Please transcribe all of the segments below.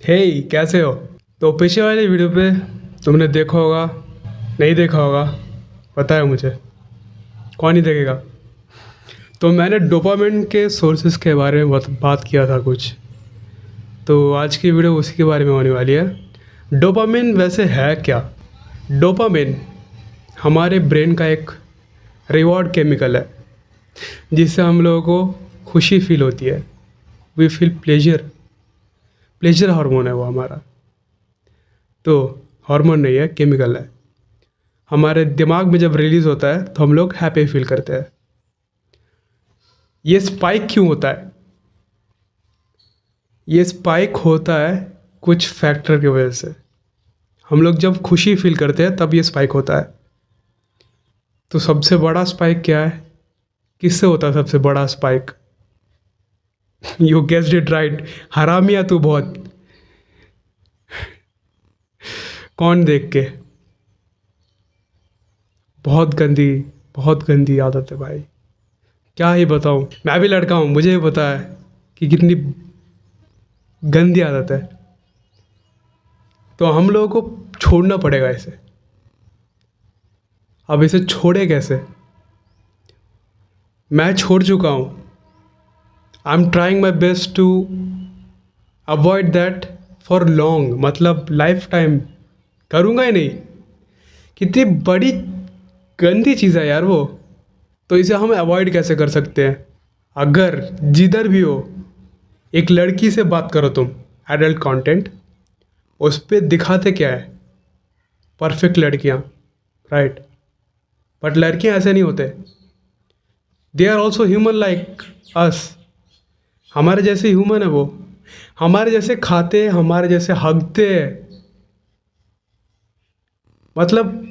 हे कैसे हो। तो पिछले वाले वीडियो पे तुमने देखा होगा, नहीं देखा होगा, पता है मुझे, कौन नहीं देखेगा। तो मैंने डोपामिन के सोर्सेज के बारे में बात किया था कुछ। तो आज की वीडियो उसी के बारे में होने वाली है। डोपामिन वैसे है क्या? डोपामिन हमारे ब्रेन का एक रिवॉर्ड केमिकल है जिससे हम लोगों को खुशी फील होती है। We feel pleasure. Pleasure hormone है वो हमारा। तो हार्मोन नहीं है, केमिकल है। हमारे दिमाग में जब रिलीज़ होता है तो हम लोग हैप्पी फील करते हैं। ये स्पाइक क्यों होता है? ये स्पाइक होता है कुछ फैक्टर की वजह से। हम लोग जब खुशी फील करते हैं तब ये स्पाइक होता है। तो सबसे बड़ा स्पाइक क्या है? किससे होता है सबसे बड़ा spike? You guessed it right, हरामिया तू बहुत। कौन देख के? बहुत गंदी, बहुत गंदी आदत है भाई। क्या ही बताऊँ, मैं भी लड़का हूँ, मुझे भी पता है कि कितनी गंदी आदत है। तो हम लोगों को छोड़ना पड़ेगा इसे। अब इसे छोड़े कैसे? मैं छोड़ चुका हूँ। I am trying my best to avoid that for long, मतलब लाइफ टाइम करूँगा ही नहीं। कितनी बड़ी गंदी चीज़ है यार वो। तो इसे हम अवॉइड कैसे कर सकते हैं? अगर जिधर भी हो, एक लड़की से बात करो तुम, एडल्ट कंटेंट, उस पर दिखाते क्या है? परफेक्ट लड़कियाँ, राइट। बट लड़कियाँ ऐसे नहीं होते। They are also human like us. हमारे जैसे ह्यूमन है वो। हमारे जैसे खाते, हमारे जैसे हगते हैं। मतलब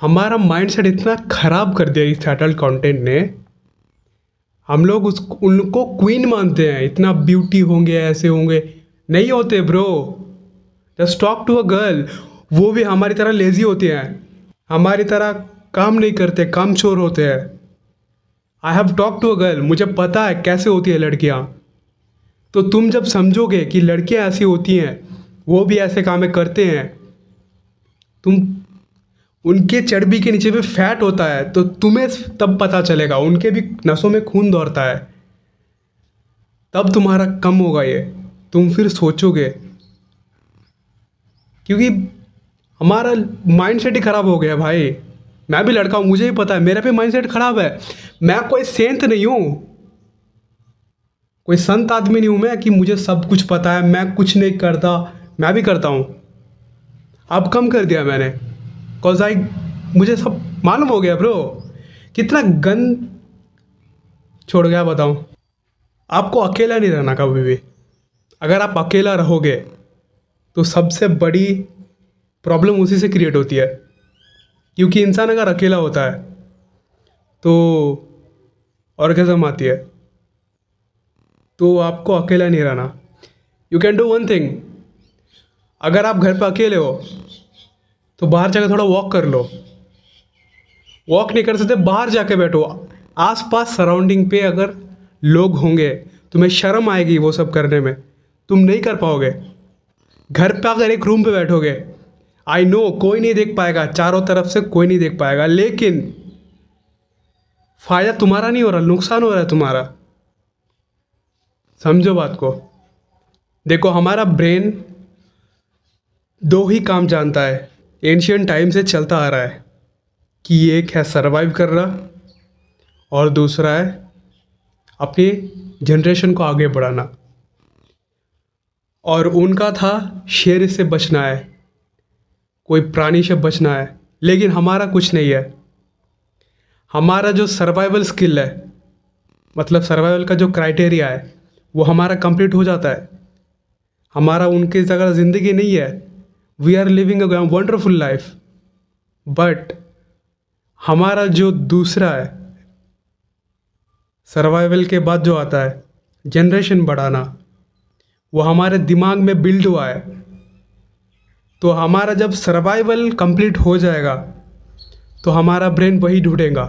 हमारा माइंडसेट इतना खराब कर दिया इस एडल्ट कंटेंट ने। हम लोग उनको क्वीन मानते हैं, इतना ब्यूटी होंगे, ऐसे होंगे। नहीं होते bro. Just talk to a girl. वो भी हमारी तरह लेजी होती हैं, हमारी तरह काम नहीं करते, काम चोर होते हैं। I have talk to a girl, मुझे पता है कैसे होती है लड़कियाँ। तो तुम जब समझोगे कि लड़कियाँ ऐसी होती हैं, वो भी ऐसे काम करते हैं, तुम उनके चर्बी के नीचे भी फैट होता है, तो तुम्हें तब पता चलेगा, उनके भी नसों में खून दौड़ता है। तब तुम्हारा कम होगा ये। तुम फिर सोचोगे, क्योंकि हमारा माइंडसेट ही ख़राब हो गया भाई। मैं भी लड़का हूँ, मुझे भी पता है, मेरा भी माइंडसेट ख़राब है। मैं कोई सेंट नहीं हूँ, कोई संत आदमी नहीं हूँ मैं कि मुझे सब कुछ पता है, मैं कुछ नहीं करता। मैं भी करता हूँ। अब कम कर दिया मैंने, कॉज आई, मुझे सब मालूम हो गया ब्रो। कितना गंद छोड़ गया बताऊँ। आपको अकेला नहीं रहना कभी भी। अगर आप अकेला रहोगे तो सबसे बड़ी प्रॉब्लम उसी से क्रिएट होती है। क्योंकि इंसान अगर अकेला होता है तो ऑर्गेज़म आती है। तो आपको अकेला नहीं रहना। You can do one thing. अगर आप घर पर अकेले हो तो बाहर जाकर थोड़ा वॉक कर लो। वॉक नहीं कर सकते, बाहर जाके बैठो। आसपास सराउंडिंग पे अगर लोग होंगे, तुम्हें शर्म आएगी वो सब करने में, तुम नहीं कर पाओगे। घर पे अगर एक रूम पे बैठोगे, आई नो कोई नहीं देख पाएगा, चारों तरफ से कोई नहीं देख पाएगा, लेकिन फायदा तुम्हारा नहीं हो रहा, नुकसान हो रहा है तुम्हारा। समझो बात को। देखो, हमारा ब्रेन दो ही काम जानता है, एंशियंट टाइम से चलता आ रहा है, कि एक है सरवाइव करना और दूसरा है अपनी जनरेशन को आगे बढ़ाना। और उनका था शेर से बचना है, कोई प्राणी से बचना है। लेकिन हमारा कुछ नहीं है। हमारा जो सर्वाइवल स्किल है, मतलब सर्वाइवल का जो क्राइटेरिया है, वो हमारा कंप्लीट हो जाता है। हमारा उनकी जगह ज़िंदगी नहीं है। We are living a wonderful life. But हमारा जो दूसरा है, सर्वाइवल के बाद जो आता है जनरेशन बढ़ाना, वो हमारे दिमाग में बिल्ड हुआ है। तो हमारा जब सर्वाइवल कंप्लीट हो जाएगा तो हमारा ब्रेन वही ढूंढेगा।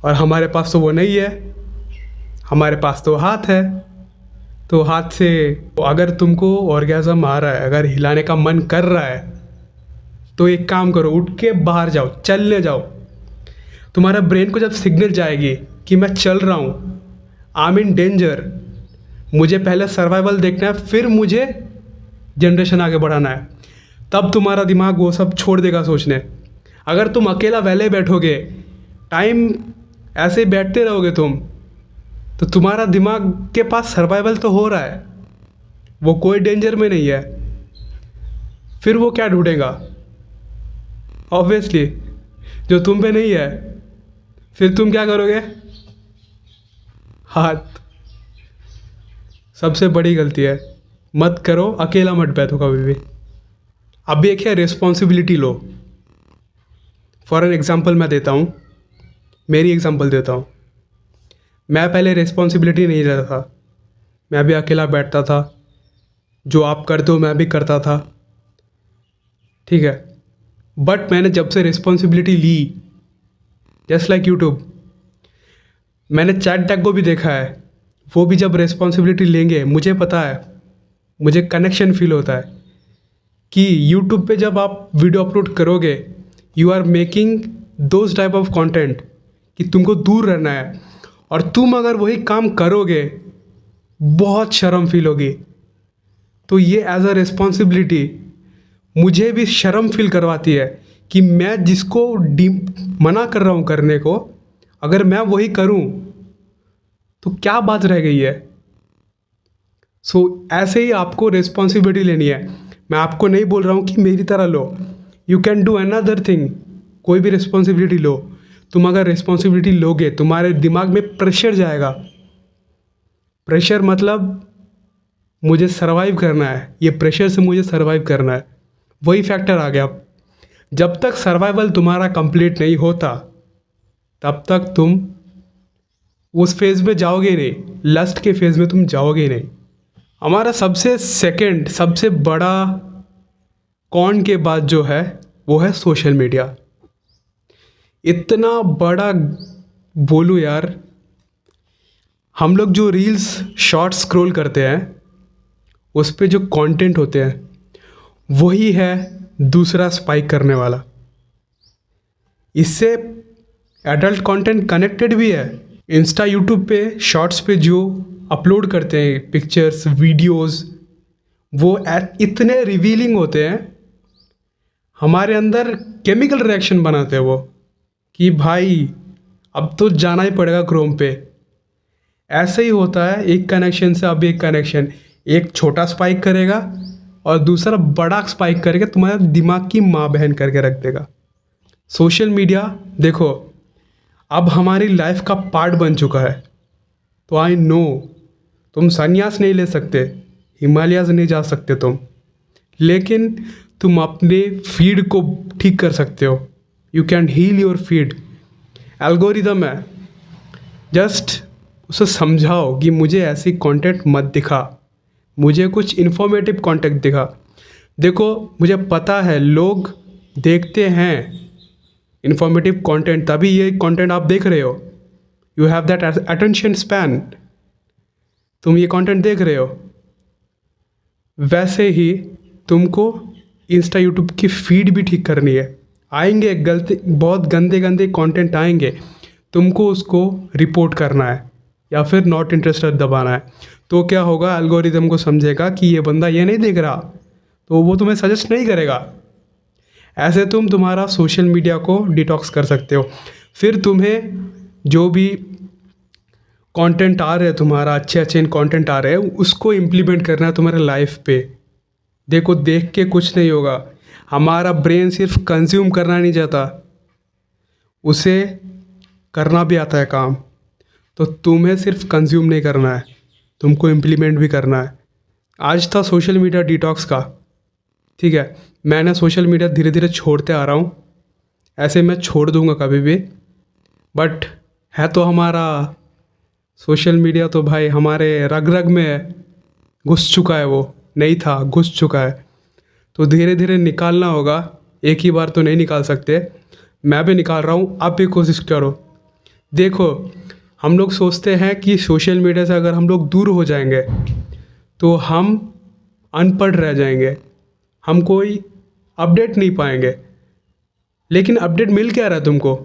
और हमारे पास तो वो नहीं है, हमारे पास तो हाथ है। तो हाथ से अगर तुमको ऑर्गेज़म आ रहा है, अगर हिलाने का मन कर रहा है, तो एक काम करो, उठ के बाहर जाओ, चलने जाओ। तुम्हारा ब्रेन को जब सिग्नल जाएगी कि मैं चल रहा हूँ, आई एम इन डेंजर, मुझे पहले सर्वाइवल देखना है, फिर मुझे जनरेशन आगे बढ़ाना है, तब तुम्हारा दिमाग वो सब छोड़ देगा सोचने। अगर तुम अकेला वैले बैठोगे, टाइम ऐसे बैठते रहोगे तुम, तो तुम्हारा दिमाग के पास सर्वाइवल तो हो रहा है, वो कोई डेंजर में नहीं है, फिर वो क्या ढूंढेगा? ऑब्वियसली जो तुम पे नहीं है, फिर तुम क्या करोगे? हाथ। सबसे बड़ी गलती है, मत करो, अकेला मत बैठो कभी भी। अब एक है responsibility low. For an example मैं देता हूँ, मेरी एग्ज़ाम्पल देता हूँ। मैं पहले रिस्पॉन्सिबिलिटी नहीं लेता था, मैं भी अकेला बैठता था, जो आप करते हो मैं भी करता था, ठीक है। बट मैंने जब से रिस्पॉन्सिबिलिटी ली, जस्ट लाइक यूट्यूब, मैंने चैट टैग को भी देखा है, वो भी जब रिस्पॉन्सिबिलिटी लेंगे, मुझे पता है, मुझे कनेक्शन फील होता है कि यूट्यूब पे जब आप वीडियो अपलोड करोगे, you are making those type of content कि तुमको दूर रहना है, और तुम अगर वही काम करोगे बहुत शर्म फील होगी। तो ये एज अ रिस्पॉन्सिबिलिटी मुझे भी शर्म फील करवाती है कि मैं जिसको मना कर रहा हूँ करने को, अगर मैं वही करूँ तो क्या बात रह गई है। सो ऐसे ही आपको रिस्पॉन्सिबिलिटी लेनी है। मैं आपको नहीं बोल रहा हूँ कि मेरी तरह लो, you can do another thing, कोई भी रिस्पॉन्सिबिलिटी लो। तुम अगर रिस्पॉन्सिबिलिटी लोगे, तुम्हारे दिमाग में प्रेशर जाएगा। प्रेशर मतलब मुझे सर्वाइव करना है, ये प्रेशर से मुझे सर्वाइव करना है, वही फैक्टर आ गया। जब तक सर्वाइवल तुम्हारा कंप्लीट नहीं होता, तब तक तुम उस फेज़ में जाओगे नहीं, लस्ट के फेज़ में तुम जाओगे नहीं। हमारा सबसे बड़ा कॉन के बाद जो है वो है सोशल मीडिया। इतना बड़ा बोलूँ यार, हम लोग जो रील्स शॉर्ट्स स्क्रॉल करते हैं, उस पे जो कंटेंट होते हैं, वही है दूसरा स्पाइक करने वाला। इससे एडल्ट कंटेंट कनेक्टेड भी है। इंस्टा यूट्यूब पे शॉर्ट्स पे जो अपलोड करते हैं पिक्चर्स वीडियोस, वो इतने रिवीलिंग होते हैं, हमारे अंदर केमिकल रिएक्शन बनाते हैं वो, कि भाई अब तो जाना ही पड़ेगा क्रोम पे। ऐसे ही होता है, एक कनेक्शन से अब एक कनेक्शन, एक छोटा स्पाइक करेगा और दूसरा बड़ा स्पाइक करके तुम्हारे दिमाग की माँ बहन करके रख देगा। सोशल मीडिया देखो अब हमारी लाइफ का पार्ट बन चुका है। तो आई नो तुम संन्यास नहीं ले सकते, हिमालयाज नहीं जा सकते तुम, लेकिन तुम अपने फीड को ठीक कर सकते हो। You can heal your feed. Algorithm है, जस्ट उसे समझाओ कि मुझे ऐसी कंटेंट मत दिखा, मुझे कुछ इन्फॉर्मेटिव कंटेंट दिखा। देखो मुझे पता है लोग देखते हैं इन्फॉर्मेटिव कंटेंट, तभी ये कंटेंट आप देख रहे हो। You have that attention span, तुम ये कंटेंट देख रहे हो। वैसे ही तुमको इंस्टा यूट्यूब की फीड भी ठीक करनी है। आएंगे बहुत गंदे गंदे कंटेंट आएंगे, तुमको उसको रिपोर्ट करना है या फिर नॉट इंटरेस्टेड दबाना है। तो क्या होगा, एल्गोरिदम को समझेगा कि ये बंदा ये नहीं देख रहा, तो वो तुम्हें सजेस्ट नहीं करेगा। ऐसे तुम तुम्हारा सोशल मीडिया को डिटॉक्स कर सकते हो। फिर तुम्हें जो भी कंटेंट आ रहे हैं, तुम्हारा अच्छे कंटेंट आ रहे हैं, उसको इम्प्लीमेंट करना है तुम्हारे लाइफ पे। देखो देख के कुछ नहीं होगा, हमारा ब्रेन सिर्फ कंज्यूम करना नहीं चाहता, उसे करना भी आता है काम। तो तुम्हें सिर्फ कंज्यूम नहीं करना है, तुमको इम्प्लीमेंट भी करना है। आज था सोशल मीडिया डिटॉक्स का, ठीक है। मैंने सोशल मीडिया धीरे धीरे छोड़ते आ रहा हूँ, ऐसे मैं छोड़ दूँगा कभी भी। बट है तो हमारा सोशल मीडिया तो भाई हमारे रग रग में घुस चुका है, वो नहीं था घुस चुका है। तो धीरे धीरे निकालना होगा, एक ही बार तो नहीं निकाल सकते। मैं भी निकाल रहा हूँ, आप भी कोशिश करो। देखो हम लोग सोचते हैं कि सोशल मीडिया से अगर हम लोग दूर हो जाएंगे तो हम अनपढ़ रह जाएंगे, हम कोई अपडेट नहीं पाएंगे। लेकिन अपडेट मिल क्या रहा है तुमको?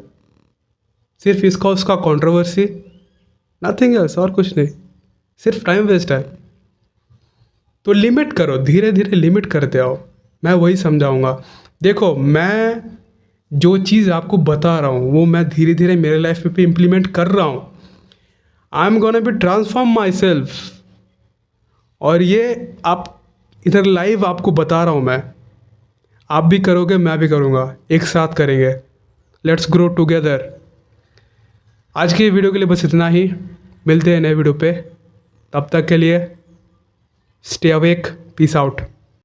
सिर्फ इसका उसका कंट्रोवर्सी, नथिंग एल्स, और कुछ नहीं, सिर्फ टाइम वेस्ट है। तो लिमिट करो, धीरे धीरे लिमिट करते आओ, मैं वही समझाऊंगा। देखो, मैं जो चीज़ आपको बता रहा हूँ वो मैं धीरे धीरे मेरे लाइफ पे इम्प्लीमेंट कर रहा हूँ। I am gonna be transform my self, और ये आप इधर लाइव आपको बता रहा हूँ मैं। आप भी करोगे, मैं भी करूँगा, एक साथ करेंगे। Let's grow together. आज की वीडियो के लिए बस इतना ही, मिलते हैं नए वीडियो पे। तब तक के लिए स्टे अवेक, पीस आउट।